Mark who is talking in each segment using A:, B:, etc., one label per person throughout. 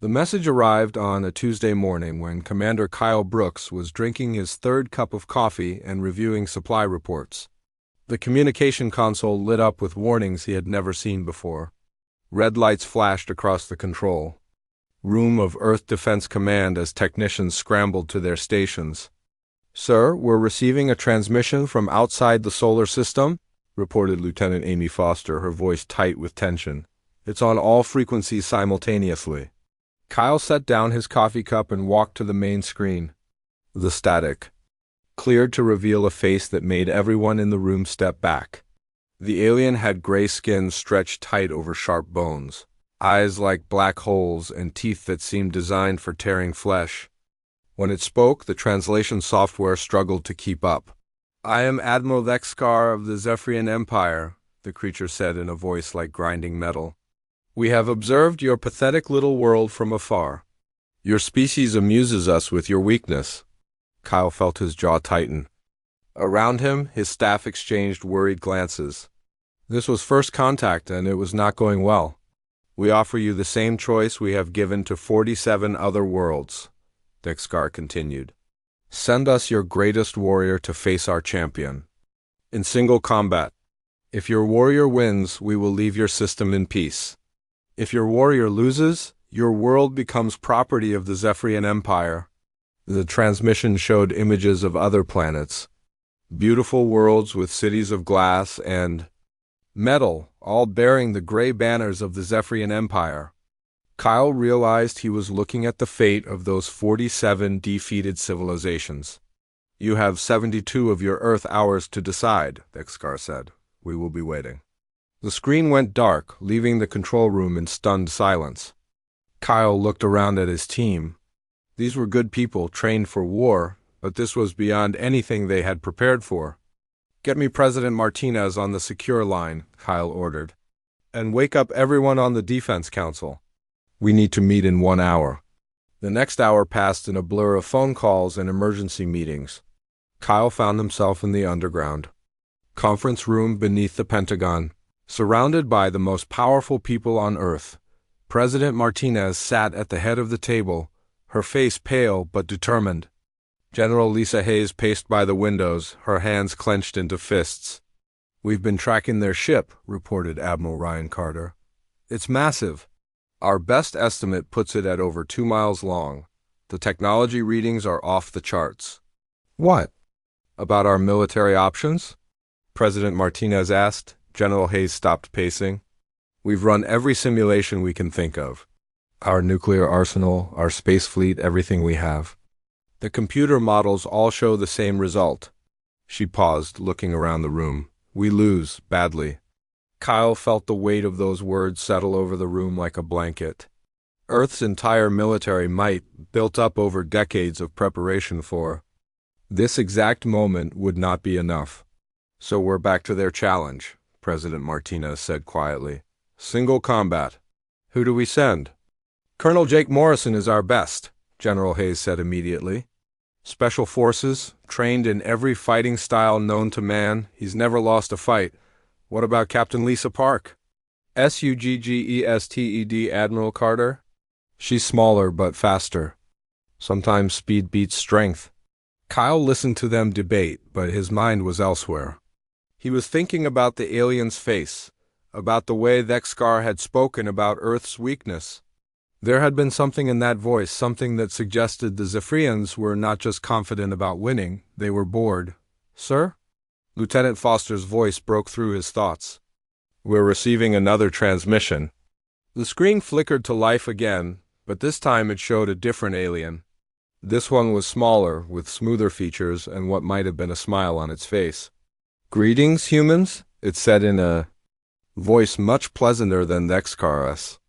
A: The message arrived on a Tuesday morning when Commander Kyle Brooks was drinking his third cup of coffee and reviewing supply reports. The communication console lit up with warnings he had never seen before. Red lights flashed across the control room of Earth Defense Command as technicians scrambled to their stations. "Sir, we're receiving a transmission from outside the solar system," reported Lieutenant Amy Foster, her voice tight with tension. "It's on all frequencies simultaneously." Kyle set down his coffee cup and walked to the main screen. The static cleared to reveal a face that made everyone in the room step back. The alien had gray skin stretched tight over sharp bones, eyes like black holes, and teeth that seemed designed for tearing flesh. When it spoke, the translation software struggled to keep up. "I am Admiral Vexkar of the Zephyrian Empire," the creature said in a voice like grinding metal. "We have observed your pathetic little world from afar. Your species amuses us with your weakness." Kyle felt his jaw tighten. Around him, his staff exchanged worried glances. This was first contact, and it was not going well. "We offer you the same choice we have given to 47 other worlds," Vexkar continued. "Send us your greatest warrior to face our champion. In single combat. If your warrior wins, we will leave your system in peace. If your warrior loses, your world becomes property of the Zephyrian Empire." The transmission showed images of other planets. Beautiful worlds with cities of glass and metal, all bearing the gray banners of the Zephyrian Empire. Kyle realized he was looking at the fate of those 47 defeated civilizations. "You have 72 of your Earth hours to decide," Vexkar said. "We will be waiting." The screen went dark, leaving the control room in stunned silence. Kyle looked around at his team. These were good people trained for war, but this was beyond anything they had prepared for. "Get me President Martinez on the secure line," Kyle ordered. "And wake up everyone on the Defense Council. We need to meet in 1 hour." The next hour passed in a blur of phone calls and emergency meetings. Kyle found himself in the underground conference room beneath the Pentagon. Surrounded by the most powerful people on Earth, President Martinez sat at the head of the table, her face pale but determined. General Lisa Hayes paced by the windows, her hands clenched into fists. "We've been tracking their ship," reported Admiral Ryan Carter. "It's massive. Our best estimate puts it at over 2 miles long. The technology readings are off the charts." "What? About our military options?" President Martinez asked. General Hayes stopped pacing. "We've run every simulation we can think of. Our nuclear arsenal, our space fleet, everything we have. The computer models all show the same result." She paused, looking around the room. "We lose, badly." Kyle felt the weight of those words settle over the room like a blanket. Earth's entire military might, built up over decades of preparation for this exact moment, would not be enough. "So we're back to their challenge," President Martinez said quietly. "Single combat. Who do we send?" "Colonel Jake Morrison is our best," General Hayes said immediately. "Special Forces, trained in every fighting style known to man. He's never lost a fight. What about Captain Lisa Park?" "Suggested, Admiral Carter. She's smaller but faster. Sometimes speed beats strength." Kyle listened to them debate, but his mind was elsewhere. He was thinking about the alien's face, about the way Vexkar had spoken about Earth's weakness. There had been something in that voice, something that suggested the Zephyrians were not just confident about winning, they were bored. "Sir?" Lieutenant Foster's voice broke through his thoughts. "We're receiving another transmission." The screen flickered to life again, but this time it showed a different alien. This one was smaller, with smoother features and what might have been a smile on its face. "Greetings, humans," it said in a voice much pleasanter than Vexkar's.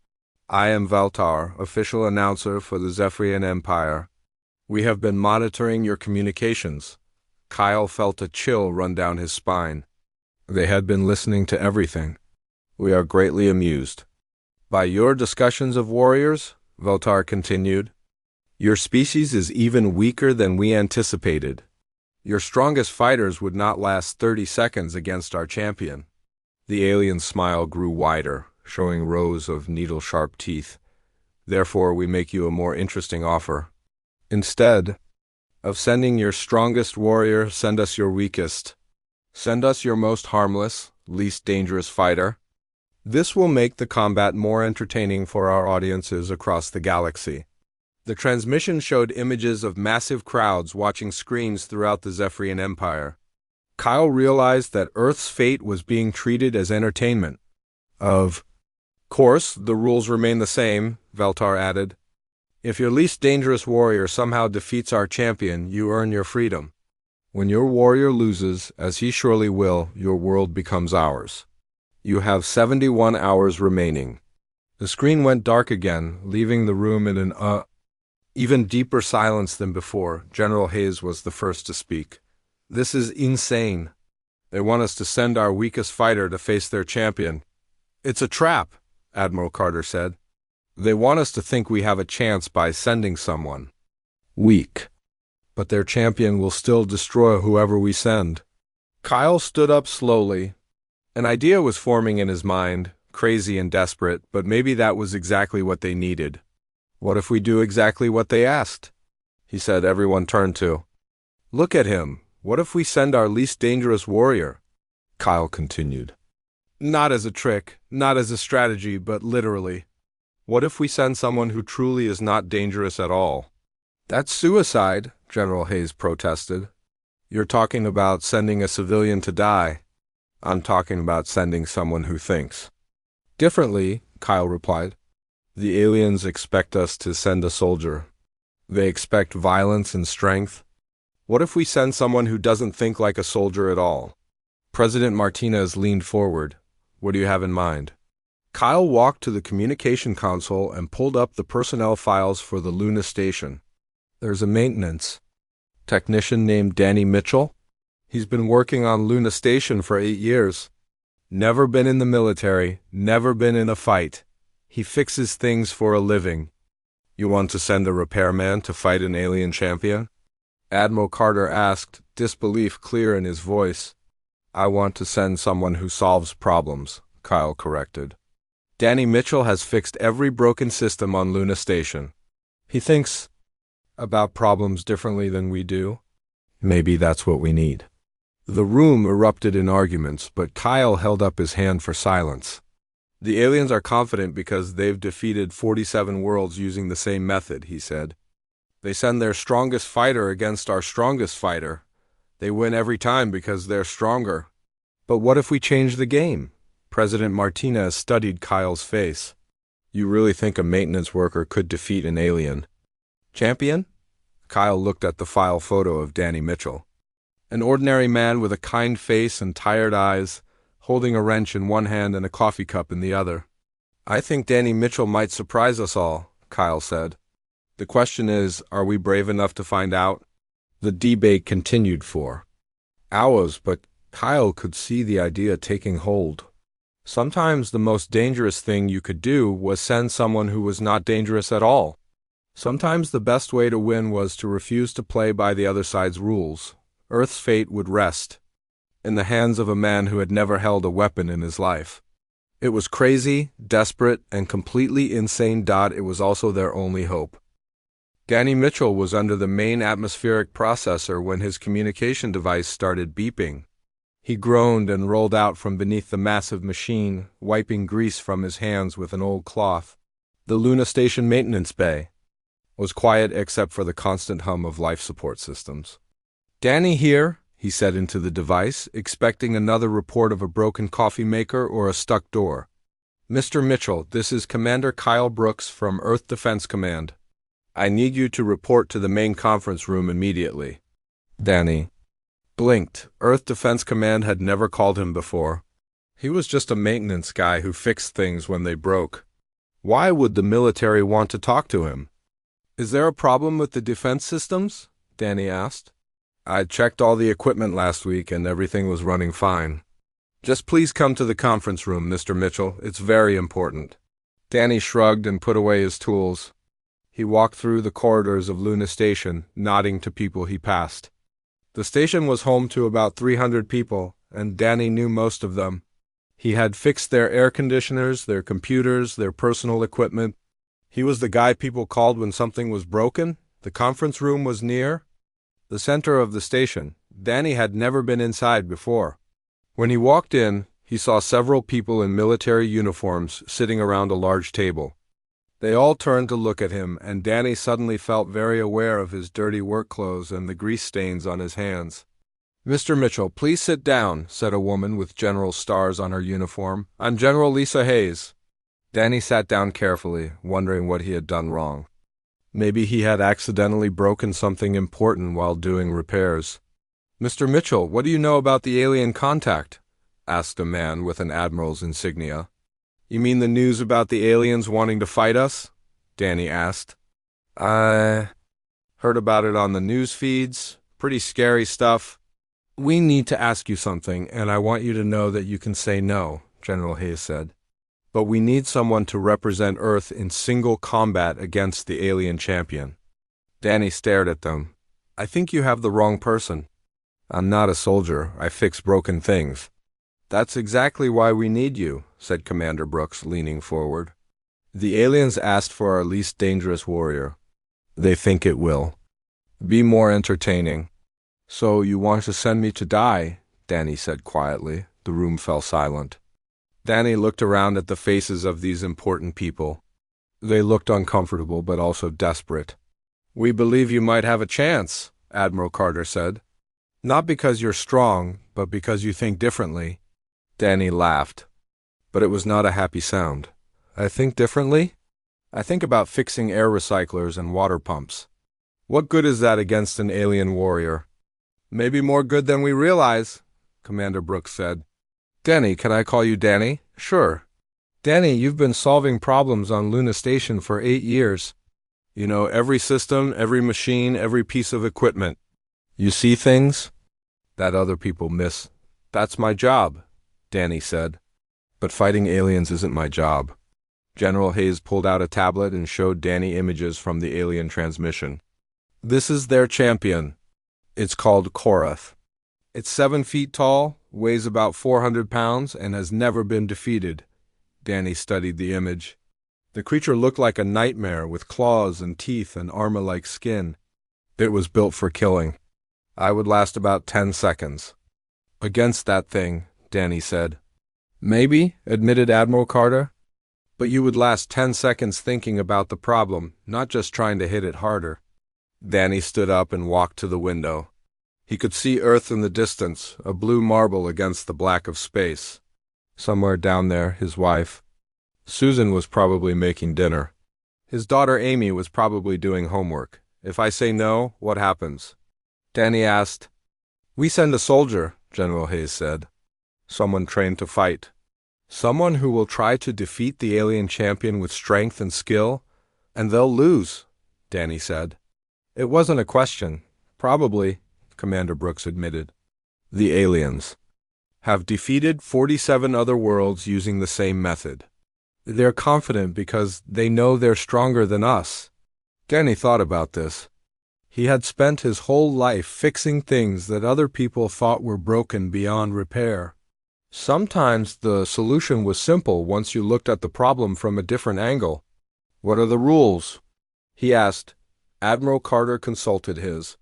A: "I am Valtar, official announcer for the Zephyrian Empire. We have been monitoring your communications." Kyle felt a chill run down his spine. They had been listening to everything. "We are greatly amused by your discussions of warriors," Valtar continued. "Your species is even weaker than we anticipated. Your strongest fighters would not last 30 seconds against our champion." The alien's smile grew wider, showing rows of needle-sharp teeth. Therefore, we make you a more interesting offer. Instead of sending your strongest warrior, send us your weakest. Send us your most harmless, least dangerous fighter. This will make the combat more entertaining for our audiences across the galaxy." The transmission showed images of massive crowds watching screens throughout the Zephyrian Empire. Kyle realized that Earth's fate was being treated as entertainment. Of course, the rules remain the same, Veltar added. If your least dangerous warrior somehow defeats our champion, you earn your freedom. When your warrior loses, as he surely will, your world becomes ours. You have 71 hours remaining. The screen went dark again, leaving the room in an even deeper silence than before. General Hayes was the first to speak. "This is insane. They want us to send our weakest fighter to face their champion." "It's a trap," Admiral Carter said. "They want us to think we have a chance by sending someone weak. But their champion will still destroy whoever we send." Kyle stood up slowly. An idea was forming in his mind, crazy and desperate, but maybe that was exactly what they needed. "What if we do exactly what they asked?" he said. Everyone turned to. "Look at him. What if we send our least dangerous warrior?" Kyle continued. "Not as a trick, not as a strategy, but literally. What if we send someone who truly is not dangerous at all?" "That's suicide," General Hayes protested. "You're talking about sending a civilian to die. I'm talking about sending someone who thinks differently," Kyle replied. "The aliens expect us to send a soldier. They expect violence and strength. What if we send someone who doesn't think like a soldier at all?" President Martinez leaned forward. "What do you have in mind?" Kyle walked to the communication console and pulled up the personnel files for the Luna station. "There's a maintenance technician named Danny Mitchell. He's been working on Luna Station for 8 years. Never been in the military, never been in a fight. He fixes things for a living. You want to send a repairman to fight an alien champion?" Admiral Carter asked, disbelief clear in his voice. "I want to send someone who solves problems," Kyle corrected. "Danny Mitchell has fixed every broken system on Luna Station. He thinks about problems differently than we do. Maybe that's what we need." The room erupted in arguments, but Kyle held up his hand for silence. "The aliens are confident because they've defeated 47 worlds using the same method," he said. "They send their strongest fighter against our strongest fighter. They win every time because they're stronger." "But what if we change the game?" President Martinez studied Kyle's face. "You really think a maintenance worker could defeat an alien champion?" Kyle looked at the file photo of Danny Mitchell. An ordinary man with a kind face and tired eyes, holding a wrench in one hand and a coffee cup in the other. "I think Danny Mitchell might surprise us all," Kyle said. "The question is, are we brave enough to find out?" The debate continued for hours, but Kyle could see the idea taking hold. Sometimes the most dangerous thing you could do was send someone who was not dangerous at all. Sometimes the best way to win was to refuse to play by the other side's rules. Earth's fate would rest in the hands of a man who had never held a weapon in his life. It was crazy, desperate, and completely insane. It was also their only hope. Danny Mitchell was under the main atmospheric processor when his communication device started beeping. He groaned and rolled out from beneath the massive machine, wiping grease from his hands with an old cloth. The Luna Station maintenance bay was quiet except for the constant hum of life support systems. "Danny here," he said into the device, expecting another report of a broken coffee maker or a stuck door. "Mr. Mitchell, this is Commander Kyle Brooks from Earth Defense Command. I need you to report to the main conference room immediately." Danny blinked. Earth Defense Command had never called him before. He was just a maintenance guy who fixed things when they broke. Why would the military want to talk to him? "Is there a problem with the defense systems?" Danny asked. "I checked all the equipment last week and everything was running fine. Just please come to the conference room, Mr. Mitchell. It's very important." Danny shrugged and put away his tools. He walked through the corridors of Luna Station, nodding to people he passed. The station was home to about 300 people, and Danny knew most of them. He had fixed their air conditioners, their computers, their personal equipment. He was the guy people called when something was broken. The conference room was near the center of the station. Danny had never been inside before. When he walked in, he saw several people in military uniforms sitting around a large table. They all turned to look at him, and Danny suddenly felt very aware of his dirty work clothes and the grease stains on his hands. "Mr. Mitchell, please sit down," said a woman with general stars on her uniform. "I'm General Lisa Hayes." Danny sat down carefully, wondering what he had done wrong. Maybe he had accidentally broken something important while doing repairs. "Mr. Mitchell, what do you know about the alien contact?" asked a man with an admiral's insignia. "You mean the news about the aliens wanting to fight us?" Danny asked. "I heard about it on the news feeds. Pretty scary stuff." "We need to ask you something, and I want you to know that you can say no," General Hayes said. "But we need someone to represent Earth in single combat against the alien champion." Danny stared at them. "I think you have the wrong person. I'm not a soldier. I fix broken things." "That's exactly why we need you," said Commander Brooks, leaning forward. "The aliens asked for our least dangerous warrior. They think it will be more entertaining." "So you want to send me to die?" Danny said quietly. The room fell silent. Danny looked around at the faces of these important people. They looked uncomfortable but also desperate. "We believe you might have a chance," Admiral Carter said. "Not because you're strong, but because you think differently." Danny laughed, but it was not a happy sound. "I think differently? I think about fixing air recyclers and water pumps. What good is that against an alien warrior?" "Maybe more good than we realize," Commander Brooks said. "Danny, can I call you Danny?" "Sure." "Danny, you've been solving problems on Luna Station for 8 years. You know every system, every machine, every piece of equipment. You see things that other people miss." "That's my job," Danny said. "But fighting aliens isn't my job." General Hayes pulled out a tablet and showed Danny images from the alien transmission. "This is their champion. It's called Korath. It's 7 feet tall, weighs about 400 pounds, and has never been defeated." Danny studied the image. The creature looked like a nightmare with claws and teeth and armor-like skin. It was built for killing. I would last about 10 seconds. "Against that thing," Danny said. "Maybe," admitted Admiral Carter. "But you would last 10 seconds thinking about the problem, not just trying to hit it harder." Danny stood up and walked to the window. He could see Earth in the distance, a blue marble against the black of space. Somewhere down there, his wife, Susan, was probably making dinner. His daughter Amy was probably doing homework. "If I say no, what happens?" Danny asked. "We send a soldier," General Hayes said. "Someone trained to fight. Someone who will try to defeat the alien champion with strength and skill, and they'll lose," Danny said. "It wasn't a question. Probably," Commander Brooks admitted. "The aliens have defeated 47 other worlds using the same method. They're confident because they know they're stronger than us." Danny thought about this. He had spent his whole life fixing things that other people thought were broken beyond repair. Sometimes the solution was simple once you looked at the problem from a different angle. "What are the rules?" he asked. Admiral Carter consulted his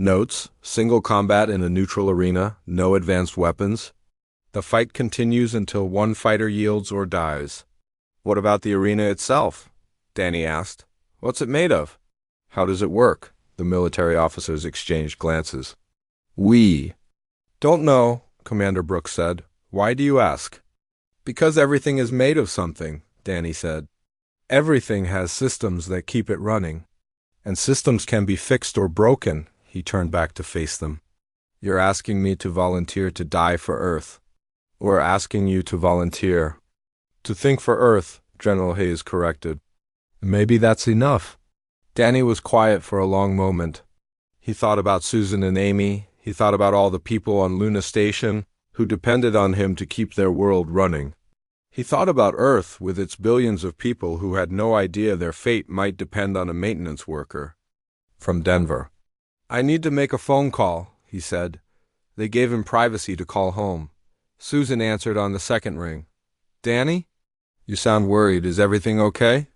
A: notes: single combat in a neutral arena, no advanced weapons. The fight continues until one fighter yields or dies. "What about the arena itself?" Danny asked. "What's it made of? How does it work?" The military officers exchanged glances. "We don't know," Commander Brooks said. "Why do you ask?" "Because everything is made of something," Danny said. "Everything has systems that keep it running. And systems can be fixed or broken." He turned back to face them. "You're asking me to volunteer to die for Earth." "We're asking you to volunteer to think for Earth," General Hayes corrected. "Maybe that's enough." Danny was quiet for a long moment. He thought about Susan and Amy. He thought about all the people on Luna Station who depended on him to keep their world running. He thought about Earth with its billions of people who had no idea their fate might depend on a maintenance worker from Denver. "I need to make a phone call," he said. They gave him privacy to call home. Susan answered on the second ring. "Danny? You sound worried. Is everything okay?"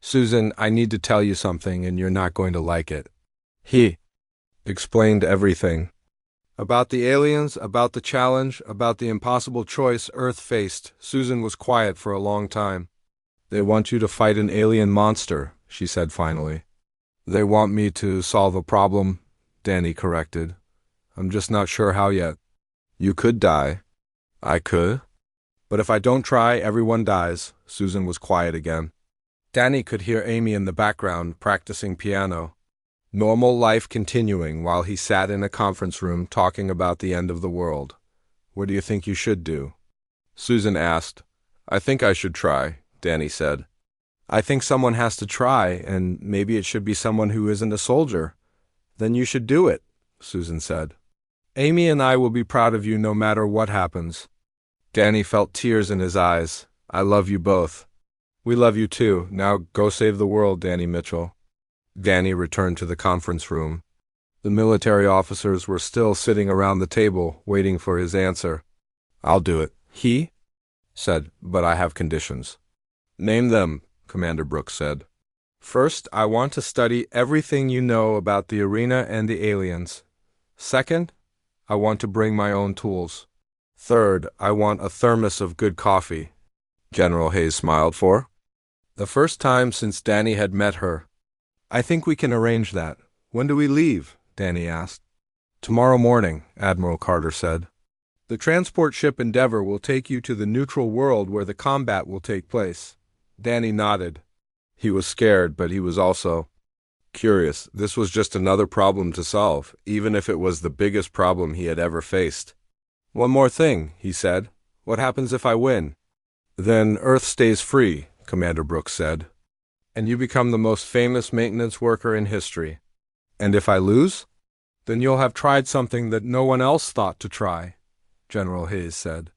A: Susan, I need to tell you something and you're not going to like it. He explained everything. About the aliens, about the challenge, about the impossible choice Earth faced. Susan was quiet for a long time. They want you to fight an alien monster, she said finally. They want me to solve a problem, Danny corrected. I'm just not sure how yet. You could die. I could. But if I don't try, everyone dies. Susan was quiet again. Danny could hear Amy in the background practicing piano. Normal life continuing while he sat in a conference room talking about the end of the world. What do you think you should do? Susan asked. I think I should try, Danny said. I think someone has to try, and maybe it should be someone who isn't a soldier. Then you should do it, Susan said. Amy and I will be proud of you no matter what happens. Danny felt tears in his eyes. I love you both. We love you too. Now go save the world, Danny Mitchell. Danny returned to the conference room. The military officers were still sitting around the table, waiting for his answer. I'll do it, he said, but I have conditions. Name them, Commander Brooks said. First, I want to study everything you know about the arena and the aliens. Second, I want to bring my own tools. Third, I want a thermos of good coffee. General Hayes smiled for. The first time since Danny had met her. I think we can arrange that. When do we leave? Danny asked. Tomorrow morning, Admiral Carter said. The transport ship Endeavour will take you to the neutral world where the combat will take place. Danny nodded. He was scared, but he was also curious. This was just another problem to solve, even if it was the biggest problem he had ever faced. One more thing, he said. What happens if I win? Then Earth stays free, Commander Brooks said. And you become the most famous maintenance worker in history. And if I lose? Then you'll have tried something that no one else thought to try, General Hayes said.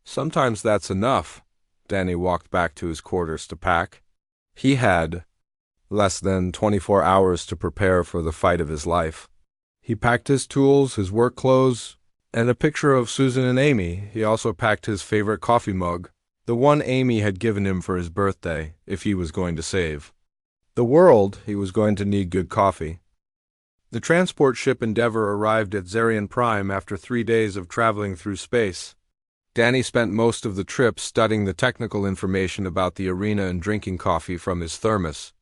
A: Sometimes that's enough. Danny walked back to his quarters to pack. He had less than 24 hours to prepare for the fight of his life. He packed his tools, his work clothes, and a picture of Susan and Amy. He also packed his favorite coffee mug, the one Amy had given him for his birthday, if he was going to save the world. He was going to need good coffee. The transport ship Endeavour arrived at Zarian Prime after 3 days of traveling through space. Danny spent most of the trip studying the technical information about the arena and drinking coffee from his thermos.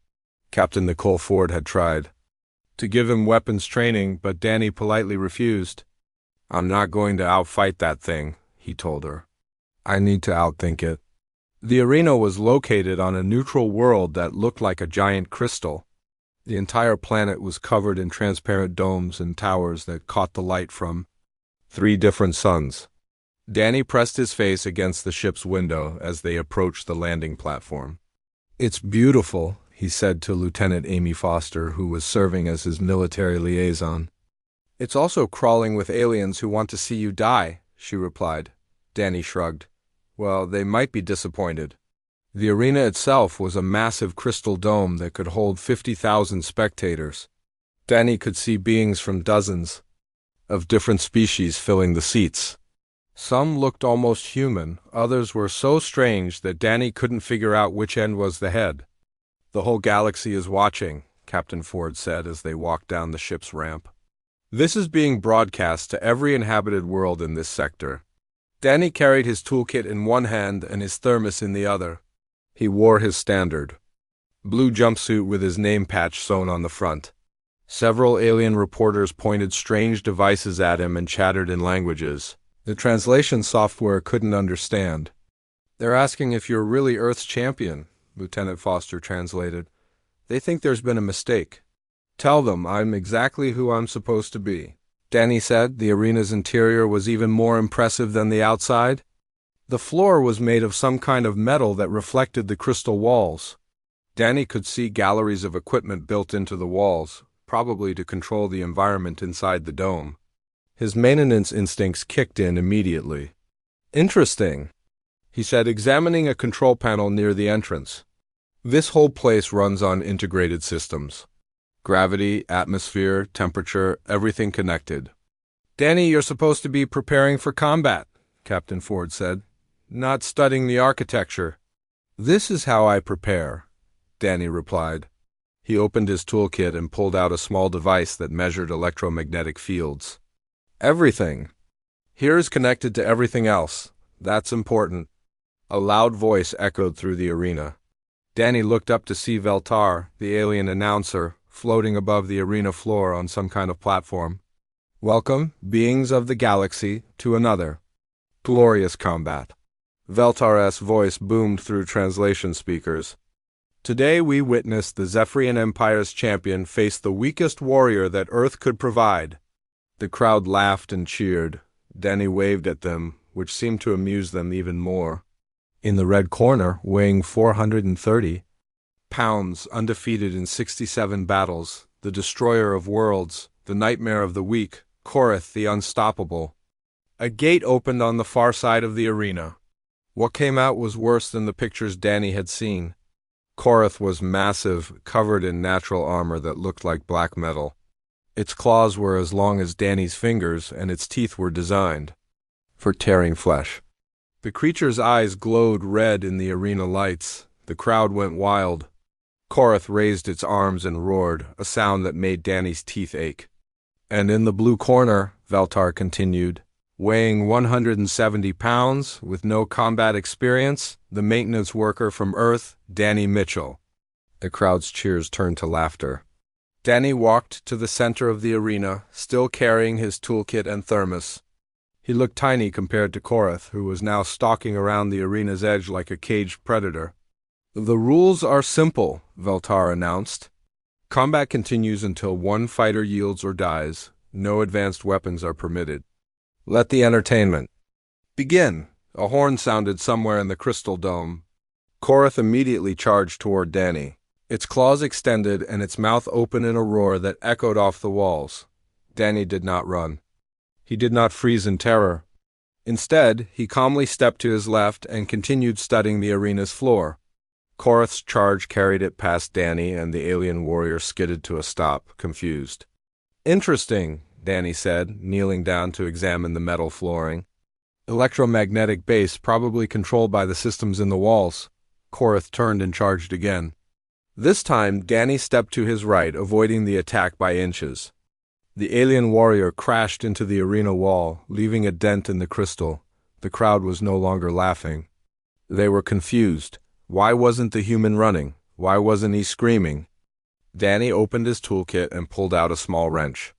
A: Captain Nicole Ford had tried to give him weapons training, but Danny politely refused. I'm not going to outfight that thing, he told her. I need to outthink it. The arena was located on a neutral world that looked like a giant crystal. The entire planet was covered in transparent domes and towers that caught the light from 3 different suns. Danny pressed his face against the ship's window as they approached the landing platform. It's beautiful, he said to Lieutenant Amy Foster, who was serving as his military liaison. It's also crawling with aliens who want to see you die, she replied. Danny shrugged. Well, they might be disappointed. The arena itself was a massive crystal dome that could hold 50,000 spectators. Danny could see beings from dozens of different species filling the seats. Some looked almost human, others were so strange that Danny couldn't figure out which end was the head. The whole galaxy is watching, Captain Ford said as they walked down the ship's ramp. This is being broadcast to every inhabited world in this sector. Danny carried his toolkit in one hand and his thermos in the other. He wore his standard blue jumpsuit with his name patch sewn on the front. Several alien reporters pointed strange devices at him and chattered in languages the translation software couldn't understand. They're asking if you're really Earth's champion, Lieutenant Foster translated. They think there's been a mistake. Tell them I'm exactly who I'm supposed to be. Danny said. The arena's interior was even more impressive than the outside. The floor was made of some kind of metal that reflected the crystal walls. Danny could see galleries of equipment built into the walls, probably to control the environment inside the dome. His maintenance instincts kicked in immediately. Interesting, he said, examining a control panel near the entrance. This whole place runs on integrated systems. Gravity, atmosphere, temperature, everything connected. Danny, you're supposed to be preparing for combat, Captain Ford said, not studying the architecture. This is how I prepare. Danny replied. He opened his toolkit and pulled out a small device that measured electromagnetic fields. Everything. Here's connected to everything else. That's important. A loud voice echoed through the arena. Danny looked up to see Veltar, the alien announcer, floating above the arena floor on some kind of platform. Welcome, beings of the galaxy, to another glorious combat. Veltar's voice boomed through translation speakers. Today we witnessed the Zephyrian Empire's champion face the weakest warrior that Earth could provide. The crowd laughed and cheered. Danny waved at them, which seemed to amuse them even more. In the red corner, weighing 430 pounds, undefeated in 67 battles, the destroyer of worlds, the nightmare of the weak, Korath the Unstoppable. A gate opened on the far side of the arena. What came out was worse than the pictures Danny had seen. Korath was massive, covered in natural armor that looked like black metal. Its claws were as long as Danny's fingers, and its teeth were designed for tearing flesh. The creature's eyes glowed red in the arena lights. The crowd went wild. Korath raised its arms and roared, a sound that made Danny's teeth ache. And in the blue corner, Veltar continued, weighing 170 pounds, with no combat experience, the maintenance worker from Earth, Danny Mitchell. The crowd's cheers turned to laughter. Danny walked to the center of the arena, still carrying his toolkit and thermos. He looked tiny compared to Korath, who was now stalking around the arena's edge like a caged predator. The rules are simple, Veltar announced. Combat continues until one fighter yields or dies. No advanced weapons are permitted. Let the entertainment begin. A horn sounded somewhere in the crystal dome. Korath immediately charged toward Danny. Its claws extended and its mouth open in a roar that echoed off the walls. Danny did not run. He did not freeze in terror. Instead, he calmly stepped to his left and continued studying the arena's floor. Korath's charge carried it past Danny, and the alien warrior skidded to a stop, confused. Interesting, Danny said, kneeling down to examine the metal flooring. Electromagnetic base probably controlled by the systems in the walls. Korath turned and charged again. This time, Danny stepped to his right, avoiding the attack by inches. The alien warrior crashed into the arena wall, leaving a dent in the crystal. The crowd was no longer laughing. They were confused. Why wasn't the human running? Why wasn't he screaming? Danny opened his toolkit and pulled out a small wrench.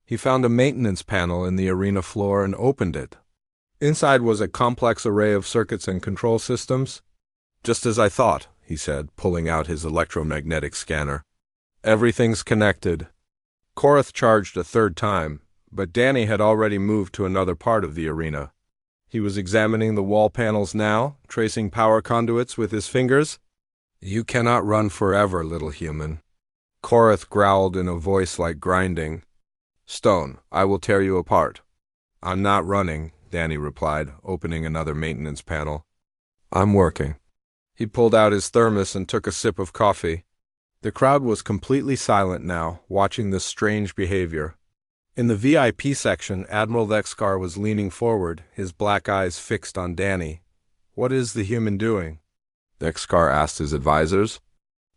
A: He found a maintenance panel in the arena floor and opened it. Inside was a complex array of circuits and control systems. Just as I thought, he said, pulling out his electromagnetic scanner. Everything's connected. Korath charged a third time, but Danny had already moved to another part of the arena. He was examining the wall panels now, tracing power conduits with his fingers. You cannot run forever, little human. Korath growled in a voice like grinding. Stone, I will tear you apart. I'm not running, Danny replied, opening another maintenance panel. I'm working. He pulled out his thermos and took a sip of coffee. The crowd was completely silent now, watching this strange behavior. In the VIP section, Admiral Vexcar was leaning forward, his black eyes fixed on Danny. What is the human doing? Vexcar asked his advisors.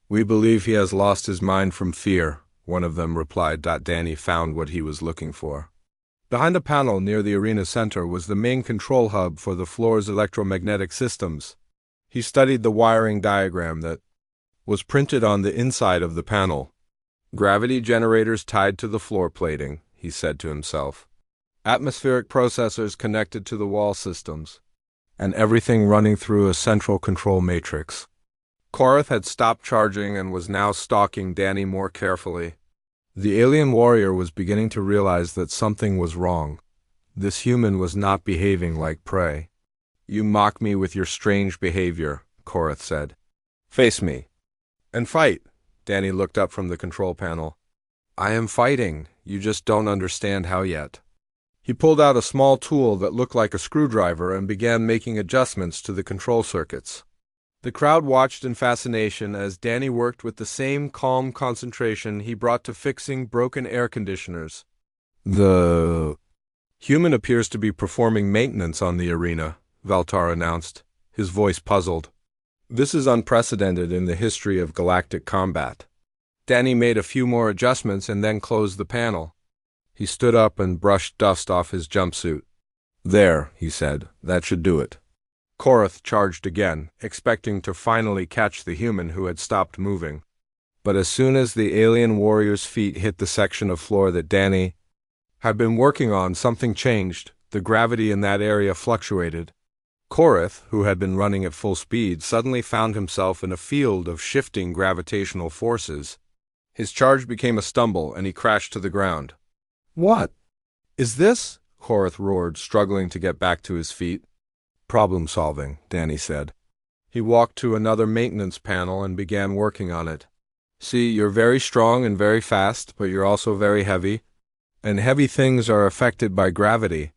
A: We believe he has lost his mind from fear, one of them replied. Danny found what he was looking for. Behind a panel near the arena center was the main control hub for the floor's electromagnetic systems. He studied the wiring diagram that was printed on the inside of the panel. Gravity generators tied to the floor plating, he said to himself. Atmospheric processors connected to the wall systems, and everything running through a central control matrix. Korath had stopped charging and was now stalking Danny more carefully. The alien warrior was beginning to realize that something was wrong. This human was not behaving like prey. You mock me with your strange behavior, Korath said. Face me. And fight. Danny looked up from the control panel. I am fighting. You just don't understand how yet. He pulled out a small tool that looked like a screwdriver and began making adjustments to the control circuits. The crowd watched in fascination as Danny worked with the same calm concentration he brought to fixing broken air conditioners. The human appears to be performing maintenance on the arena, Veltar announced, his voice puzzled. This is unprecedented in the history of galactic combat. Danny made a few more adjustments and then closed the panel. He stood up and brushed dust off his jumpsuit. "There," he said, "that should do it." Korath charged again, expecting to finally catch the human who had stopped moving. But as soon as the alien warrior's feet hit the section of floor that Danny had been working on, something changed. The gravity in that area fluctuated. Korath, who had been running at full speed, suddenly found himself in a field of shifting gravitational forces. His charge became a stumble, and he crashed to the ground. "What is this?" Korath roared, struggling to get back to his feet. "Problem solving," Danny said. He walked to another maintenance panel and began working on it. "See, you're very strong and very fast, but you're also very heavy. And heavy things are affected by gravity."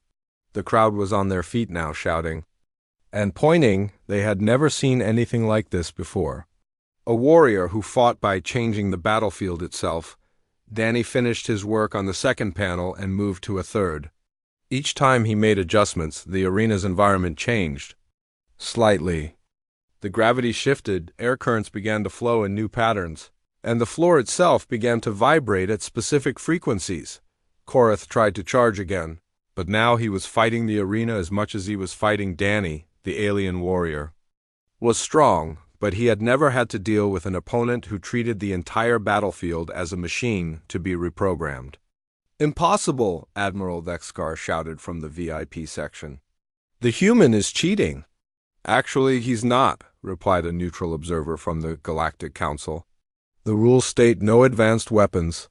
A: The crowd was on their feet now, shouting and pointing. They had never seen anything like this before. A warrior who fought by changing the battlefield itself. Danny finished his work on the second panel and moved to a third. Each time he made adjustments, the arena's environment changed. Slightly. The gravity shifted, air currents began to flow in new patterns, and the floor itself began to vibrate at specific frequencies. Korath tried to charge again, but now he was fighting the arena as much as he was fighting Danny, the alien warrior. Was strong, but he had never had to deal with an opponent who treated the entire battlefield as a machine to be reprogrammed. "Impossible," Admiral Vexkar shouted from the VIP section. "The human is cheating." "Actually, he's not," replied a neutral observer from the Galactic Council. "The rules state no advanced weapons,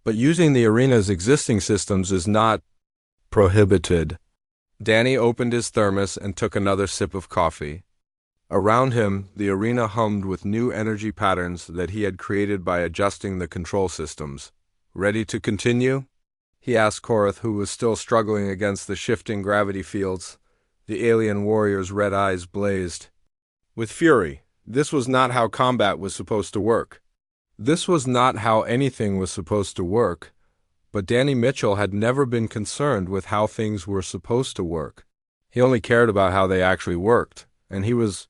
A: but using the arena's existing systems is not prohibited." Danny opened his thermos and took another sip of coffee. Around him, the arena hummed with new energy patterns that he had created by adjusting the control systems. "Ready to continue?" he asked Korath, who was still struggling against the shifting gravity fields. The alien warrior's red eyes blazed with fury. This was not how combat was supposed to work. This was not how anything was supposed to work. But Danny Mitchell had never been concerned with how things were supposed to work. He only cared about how they actually worked, and he was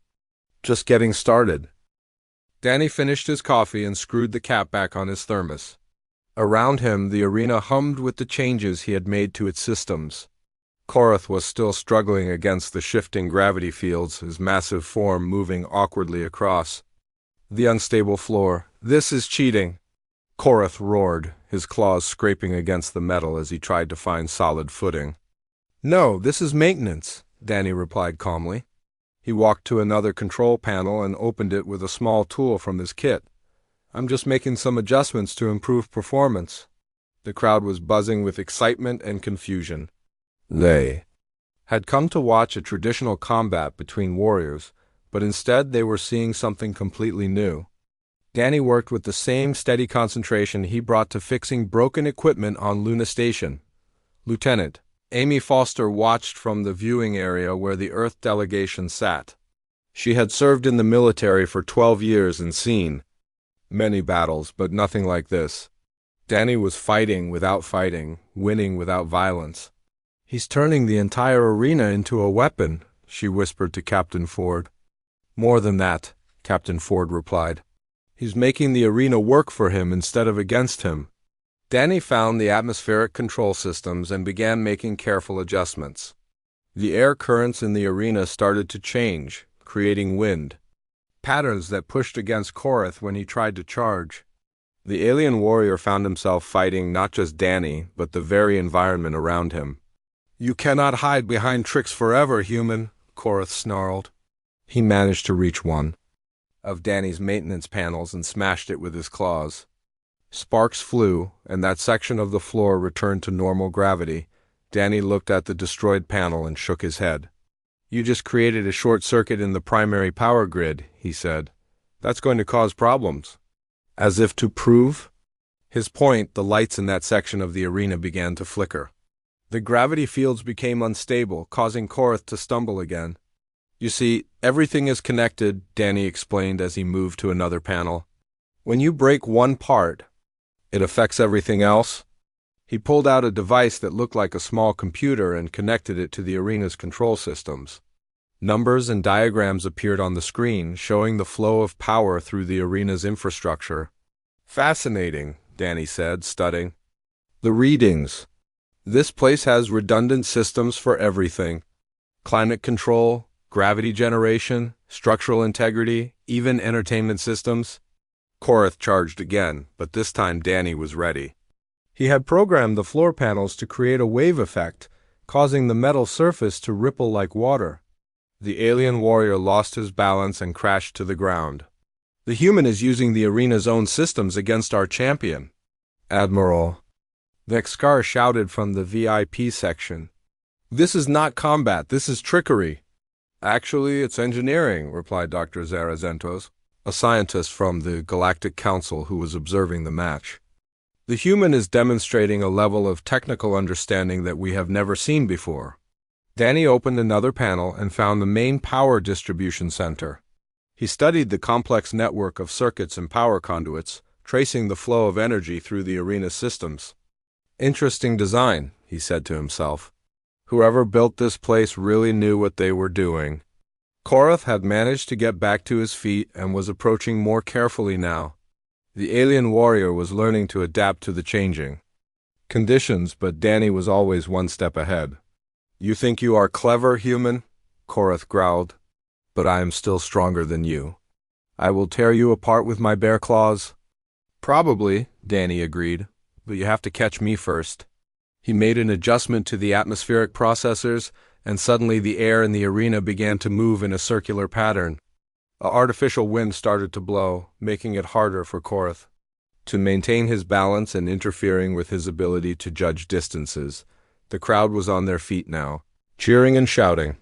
A: just getting started. Danny finished his coffee and screwed the cap back on his thermos. Around him, the arena hummed with the changes he had made to its systems. Korath was still struggling against the shifting gravity fields, his massive form moving awkwardly across the unstable floor. "This is cheating," Korath roared, his claws scraping against the metal as he tried to find solid footing. "No, this is maintenance," Danny replied calmly. He walked to another control panel and opened it with a small tool from his kit. "I'm just making some adjustments to improve performance." The crowd was buzzing with excitement and confusion. They had come to watch a traditional combat between warriors, but instead they were seeing something completely new. Danny worked with the same steady concentration he brought to fixing broken equipment on Luna Station. Lieutenant Amy Foster watched from the viewing area where the Earth delegation sat. She had served in the military for 12 years and seen many battles, but nothing like this. Danny was fighting without fighting, winning without violence. "He's turning the entire arena into a weapon," she whispered to Captain Ford. "More than that," Captain Ford replied. "He's making the arena work for him instead of against him." Danny found the atmospheric control systems and began making careful adjustments. The air currents in the arena started to change, creating wind patterns that pushed against Korath when he tried to charge. The alien warrior found himself fighting not just Danny, but the very environment around him. "You cannot hide behind tricks forever, human," Korath snarled. He managed to reach one of Danny's maintenance panels and smashed it with his claws. Sparks flew, and that section of the floor returned to normal gravity. Danny looked at the destroyed panel and shook his head. "You just created a short circuit in the primary power grid," he said. "That's going to cause problems." As if to prove his point, the lights in that section of the arena began to flicker. The gravity fields became unstable, causing Korath to stumble again. "You see, everything is connected," Danny explained as he moved to another panel. "When you break one part, it affects everything else." He pulled out a device that looked like a small computer and connected it to the arena's control systems. Numbers and diagrams appeared on the screen, showing the flow of power through the arena's infrastructure. Fascinating, Danny said, studying. The readings. This place has redundant systems for everything. Climate control, gravity generation, structural integrity, even entertainment systems. Korath charged again, but this time Danny was ready. He had programmed the floor panels to create a wave effect, causing the metal surface to ripple like water. The alien warrior lost his balance and crashed to the ground. The human is using the arena's own systems against our champion. Admiral. Vexkar shouted from the VIP section. This is not combat, this is trickery. Actually, it's engineering, replied Dr. Zarazentos, a scientist from the Galactic Council who was observing the match. The human is demonstrating a level of technical understanding that we have never seen before. Danny opened another panel and found the main power distribution center. He studied the complex network of circuits and power conduits, tracing the flow of energy through the arena systems. Interesting design, he said to himself. Whoever built this place really knew what they were doing. Korath had managed to get back to his feet and was approaching more carefully now. The alien warrior was learning to adapt to the changing conditions, but Danny was always one step ahead. You think you are clever, human? Korath growled. But I am still stronger than you. I will tear you apart with my bare claws. Probably, Danny agreed, but you have to catch me first. He made an adjustment to the atmospheric processors, and suddenly the air in the arena began to move in a circular pattern. An artificial wind started to blow, making it harder for Korath to maintain his balance and interfering with his ability to judge distances. The crowd was on their feet now, cheering and shouting.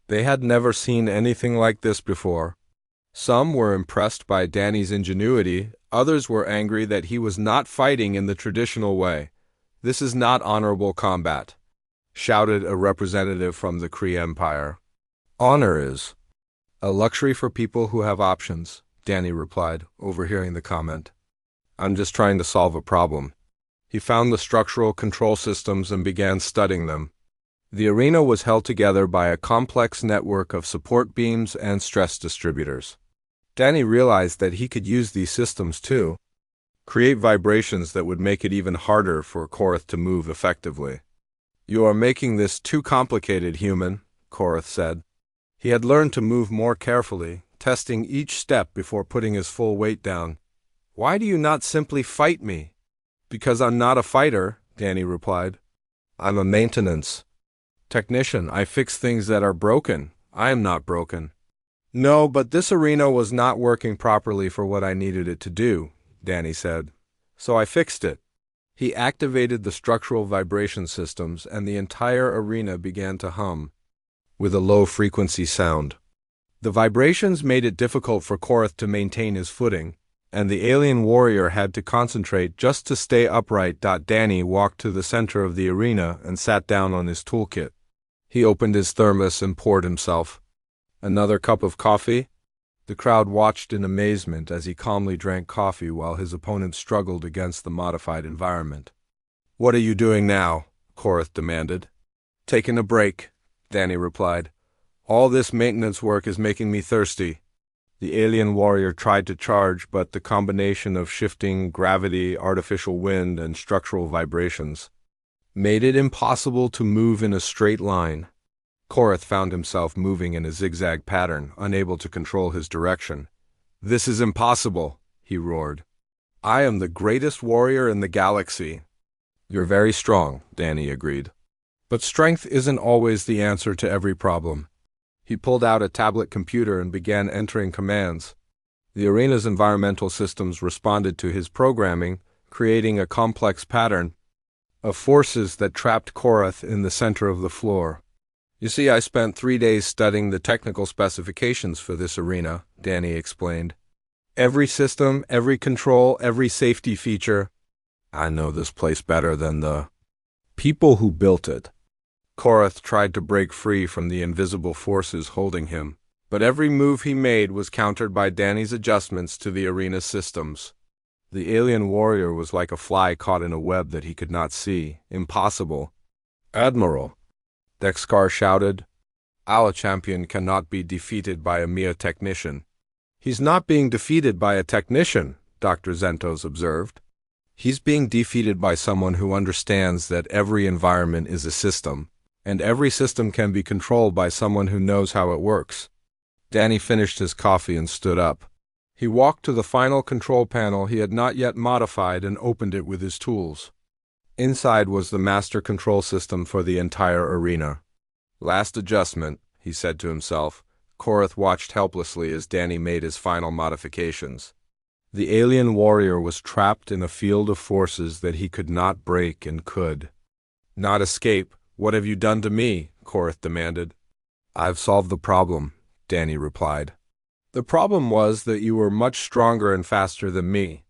A: They had never seen anything like this before. Some were impressed by Danny's ingenuity, others were angry that he was not fighting in the traditional way. This is not honorable combat, shouted a representative from the Kree Empire. Honor is a luxury for people who have options, Danny replied, overhearing the comment. I'm just trying to solve a problem. He found the structural control systems and began studying them. The arena was held together by a complex network of support beams and stress distributors. Danny realized that he could use these systems too, create vibrations that would make it even harder for Korath to move effectively. You are making this too complicated, human, Korath said. He had learned to move more carefully, testing each step before putting his full weight down. Why do you not simply fight me? Because I'm not a fighter, Danny replied. I'm a maintenance technician. I fix things that are broken. I am not broken. No, but this arena was not working properly for what I needed it to do, Danny said. So I fixed it. He activated the structural vibration systems, and the entire arena began to hum with a low-frequency sound. The vibrations made it difficult for Korath to maintain his footing, and the alien warrior had to concentrate just to stay upright. Danny walked to the center of the arena and sat down on his toolkit. He opened his thermos and poured himself another cup of coffee. The crowd watched in amazement as he calmly drank coffee while his opponent struggled against the modified environment. What are you doing now? Korath demanded. Taking a break, Danny replied. All this maintenance work is making me thirsty. The alien warrior tried to charge, but the combination of shifting gravity, artificial wind, and structural vibrations made it impossible to move in a straight line. Korath found himself moving in a zigzag pattern, unable to control his direction. This is impossible, he roared. I am the greatest warrior in the galaxy. You're very strong, Danny agreed. But strength isn't always the answer to every problem. He pulled out a tablet computer and began entering commands. The arena's environmental systems responded to his programming, creating a complex pattern of forces that trapped Korath in the center of the floor. You see, I spent 3 days studying the technical specifications for this arena, Danny explained. Every system, every control, every safety feature. I know this place better than the people who built it. Korath tried to break free from the invisible forces holding him, but every move he made was countered by Danny's adjustments to the arena systems. The alien warrior was like a fly caught in a web that he could not see. Impossible. Admiral, Dexkar shouted. Our champion cannot be defeated by a mere technician. He's not being defeated by a technician, Dr. Zentos observed. He's being defeated by someone who understands that every environment is a system, and every system can be controlled by someone who knows how it works. Danny finished his coffee and stood up. He walked to the final control panel he had not yet modified and opened it with his tools. Inside was the master control system for the entire arena. Last adjustment, he said to himself. Korath watched helplessly as Danny made his final modifications. The alien warrior was trapped in a field of forces that he could not break and could not escape. What have you done to me? Korath demanded. I've solved the problem, Danny replied. The problem was that you were much stronger and faster than me,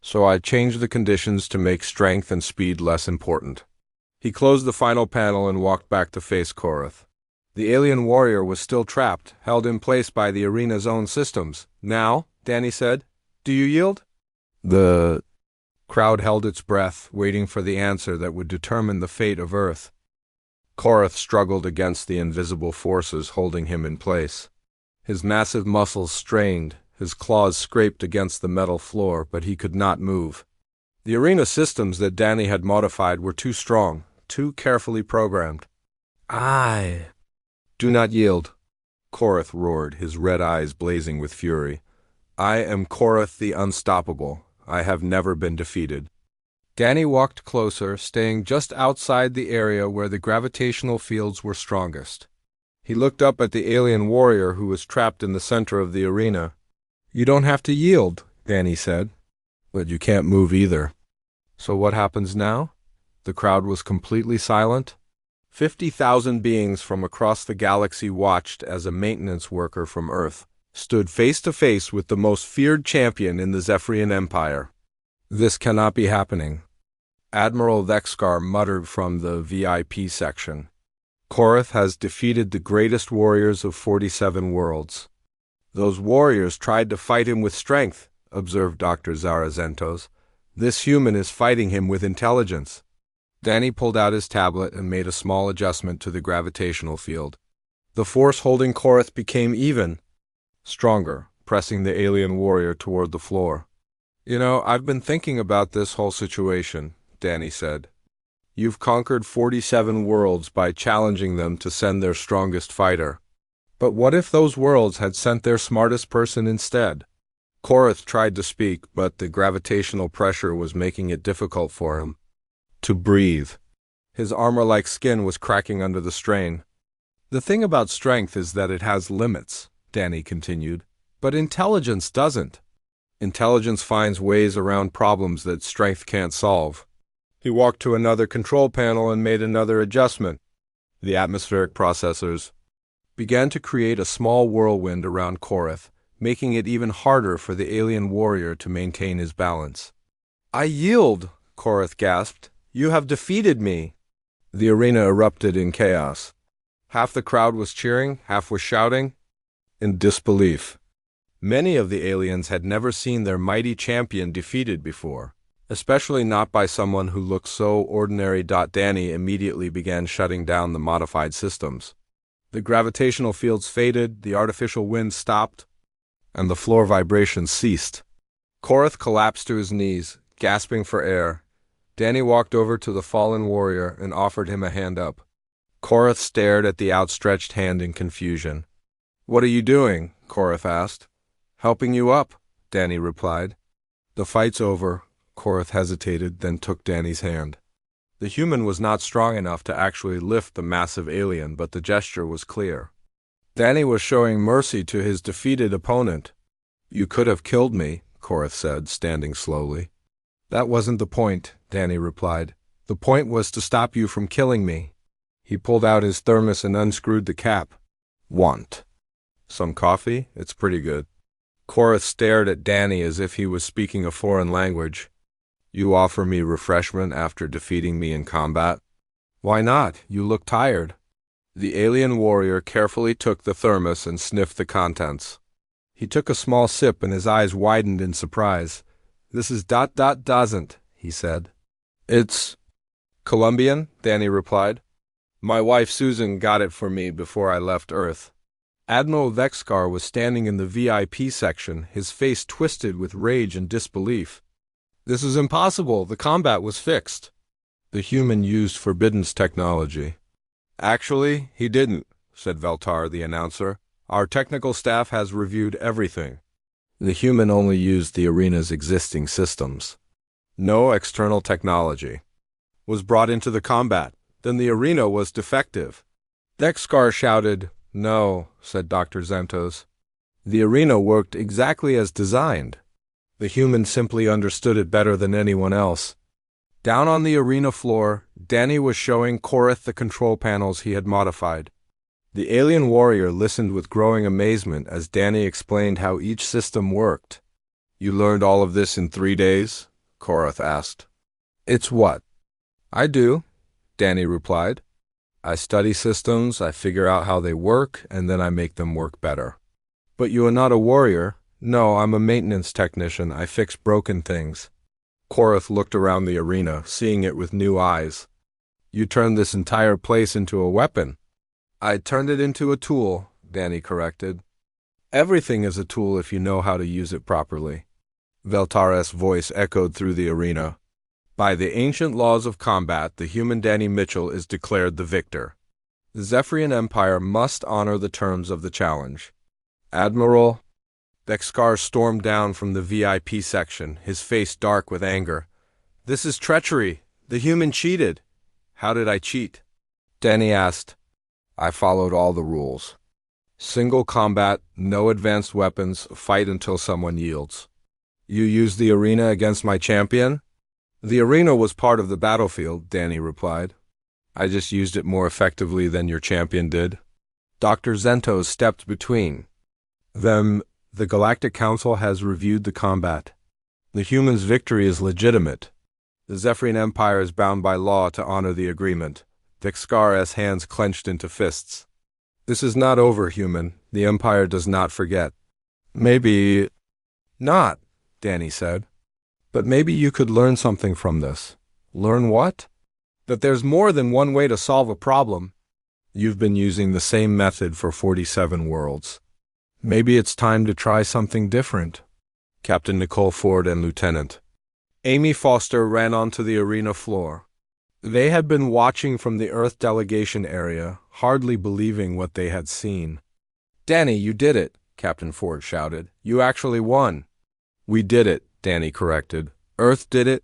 A: so I changed the conditions to make strength and speed less important. He closed the final panel and walked back to face Korath. The alien warrior was still trapped, held in place by the arena's own systems. Now, Danny said, do you yield? The crowd held its breath, waiting for the answer that would determine the fate of Earth. Korath struggled against the invisible forces holding him in place. His massive muscles strained, his claws scraped against the metal floor, but he could not move. The arena systems that Danny had modified were too strong, too carefully programmed. Do not yield, Korath roared, his red eyes blazing with fury. I am Korath the Unstoppable. I have never been defeated. Danny walked closer, staying just outside the area where the gravitational fields were strongest. He looked up at the alien warrior who was trapped in the center of the arena. You don't have to yield, Danny said. But you can't move either. So what happens now? The crowd was completely silent. 50,000 beings from across the galaxy watched as a maintenance worker from Earth stood face to face with the most feared champion in the Zephyrian Empire. This cannot be happening, Admiral Vexcar muttered from the VIP section. Korath has defeated the greatest warriors of 47 worlds. Those warriors tried to fight him with strength, observed Dr. Zarazentos. This human is fighting him with intelligence. Danny pulled out his tablet and made a small adjustment to the gravitational field. The force holding Korath became even stronger, pressing the alien warrior toward the floor. I've been thinking about this whole situation, Danny said. You've conquered 47 worlds by challenging them to send their strongest fighter. But what if those worlds had sent their smartest person instead? Korath tried to speak, but the gravitational pressure was making it difficult for him to breathe. His armor-like skin was cracking under the strain. The thing about strength is that it has limits, Danny continued, but intelligence doesn't. Intelligence finds ways around problems that strength can't solve. He walked to another control panel and made another adjustment. The atmospheric processors began to create a small whirlwind around Korath, making it even harder for the alien warrior to maintain his balance. I yield, Korath gasped. You have defeated me. The arena erupted in chaos. Half the crowd was cheering, half was shouting in disbelief. Many of the aliens had never seen their mighty champion defeated before, especially not by someone who looked so ordinary. Danny immediately began shutting down the modified systems. The gravitational fields faded, the artificial wind stopped, and the floor vibrations ceased. Korath collapsed to his knees, gasping for air. Danny walked over to the fallen warrior and offered him a hand up. Korath stared at the outstretched hand in confusion. What are you doing? Korath asked. Helping you up, Danny replied. The fight's over. Korath hesitated, then took Danny's hand. The human was not strong enough to actually lift the massive alien, but the gesture was clear. Danny was showing mercy to his defeated opponent. You could have killed me, Korath said, standing slowly. That wasn't the point, Danny replied. The point was to stop you from killing me. He pulled out his thermos and unscrewed the cap. Want some coffee? It's pretty good. Korath stared at Danny as if he was speaking a foreign language. You offer me refreshment after defeating me in combat? Why not? You look tired. The alien warrior carefully took the thermos and sniffed the contents. He took a small sip and his eyes widened in surprise. This is doesn't, he said. It's Colombian, Danny replied. My wife Susan got it for me before I left Earth. Admiral Vexcar was standing in the VIP section, his face twisted with rage and disbelief. This is impossible. The combat was fixed. The human used Forbidden's technology. Actually, he didn't, said Veltar, the announcer. Our technical staff has reviewed everything. The human only used the arena's existing systems. No external technology was brought into the combat. Then the arena was defective. Vexcar shouted. No, said Dr. Zentos. The arena worked exactly as designed. The human simply understood it better than anyone else. Down on the arena floor, Danny was showing Korath the control panels he had modified. The alien warrior listened with growing amazement as Danny explained how each system worked. You learned all of this in 3 days? Korath asked. It's what? I do, Danny replied. I study systems, I figure out how they work, and then I make them work better. But you are not a warrior. No, I'm a maintenance technician. I fix broken things. Korath looked around the arena, seeing it with new eyes. You turned this entire place into a weapon. I turned it into a tool, Danny corrected. Everything is a tool if you know how to use it properly. Veltar's voice echoed through the arena. By the ancient laws of combat, the human Danny Mitchell is declared the victor. The Zephyrian Empire must honor the terms of the challenge. Admiral Vexcar stormed down from the VIP section, his face dark with anger. This is treachery. The human cheated. How did I cheat? Danny asked. I followed all the rules. Single combat, no advanced weapons, fight until someone yields. You used the arena against my champion? The arena was part of the battlefield, Danny replied. I just used it more effectively than your champion did. Dr. Zentos stepped between. Then, the Galactic Council has reviewed the combat. The human's victory is legitimate. The Zephyrian Empire is bound by law to honor the agreement. Vexcar's hands clenched into fists. This is not over, human. The Empire does not forget. Maybe not, Danny said. But maybe you could learn something from this. Learn what? That there's more than one way to solve a problem. You've been using the same method for 47 worlds. Maybe it's time to try something different. Captain Nicole Ford and Lieutenant Amy Foster ran onto the arena floor. They had been watching from the Earth delegation area, hardly believing what they had seen. Danny, you did it, Captain Ford shouted. You actually won. We did it, Danny corrected. Earth did it.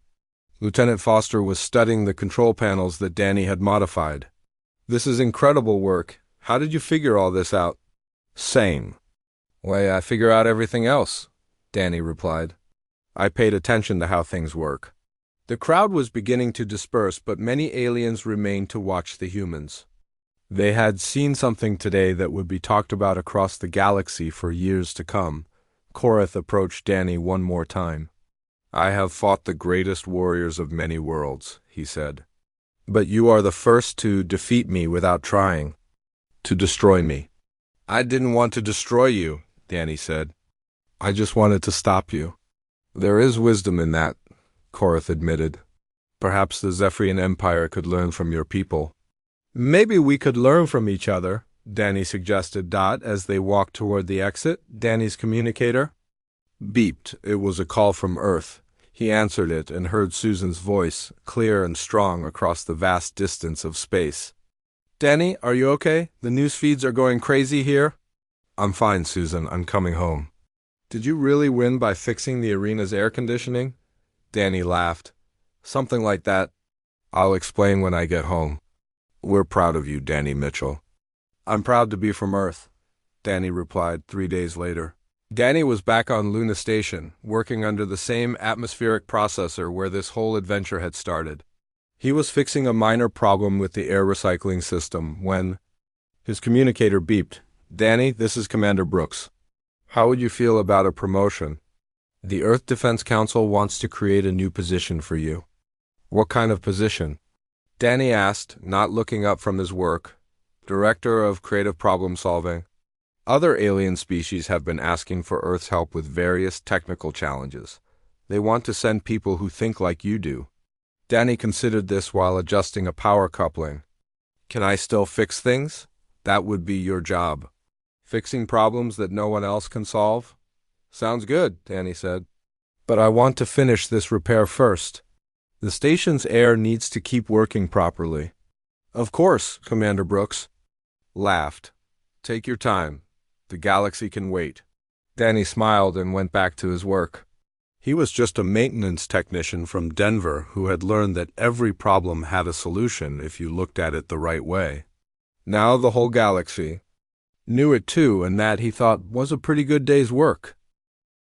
A: Lieutenant Foster was studying the control panels that Danny had modified. This is incredible work. How did you figure all this out? Same way I figure out everything else, Danny replied. I paid attention to how things work. The crowd was beginning to disperse, but many aliens remained to watch the humans. They had seen something today that would be talked about across the galaxy for years to come. Korath approached Danny one more time. I have fought the greatest warriors of many worlds, he said. But you are the first to defeat me without trying. To destroy me. I didn't want to destroy you, Danny said. I just wanted to stop you. There is wisdom in that, Korath admitted. Perhaps the Zephyrian Empire could learn from your people. Maybe we could learn from each other, Danny suggested Dot as they walked toward the exit. Danny's communicator beeped. It was a call from Earth. He answered it and heard Susan's voice, clear and strong across the vast distance of space. Danny, are you okay? The news feeds are going crazy here. I'm fine, Susan. I'm coming home. Did you really win by fixing the arena's air conditioning? Danny laughed. Something like that. I'll explain when I get home. We're proud of you, Danny Mitchell. I'm proud to be from Earth, Danny replied 3 days later. Danny was back on Luna Station, working under the same atmospheric processor where this whole adventure had started. He was fixing a minor problem with the air recycling system when his communicator beeped. Danny, this is Commander Brooks. How would you feel about a promotion? The Earth Defense Council wants to create a new position for you. What kind of position? Danny asked, not looking up from his work. Director of Creative Problem Solving. Other alien species have been asking for Earth's help with various technical challenges. They want to send people who think like you do. Danny considered this while adjusting a power coupling. Can I still fix things? That would be your job. Fixing problems that no one else can solve? Sounds good, Danny said. But I want to finish this repair first. The station's air needs to keep working properly. Of course, Commander Brooks laughed. Take your time. The galaxy can wait. Danny smiled and went back to his work. He was just a maintenance technician from Denver who had learned that every problem had a solution if you looked at it the right way. Now the whole galaxy knew it too, and that, he thought, was a pretty good day's work.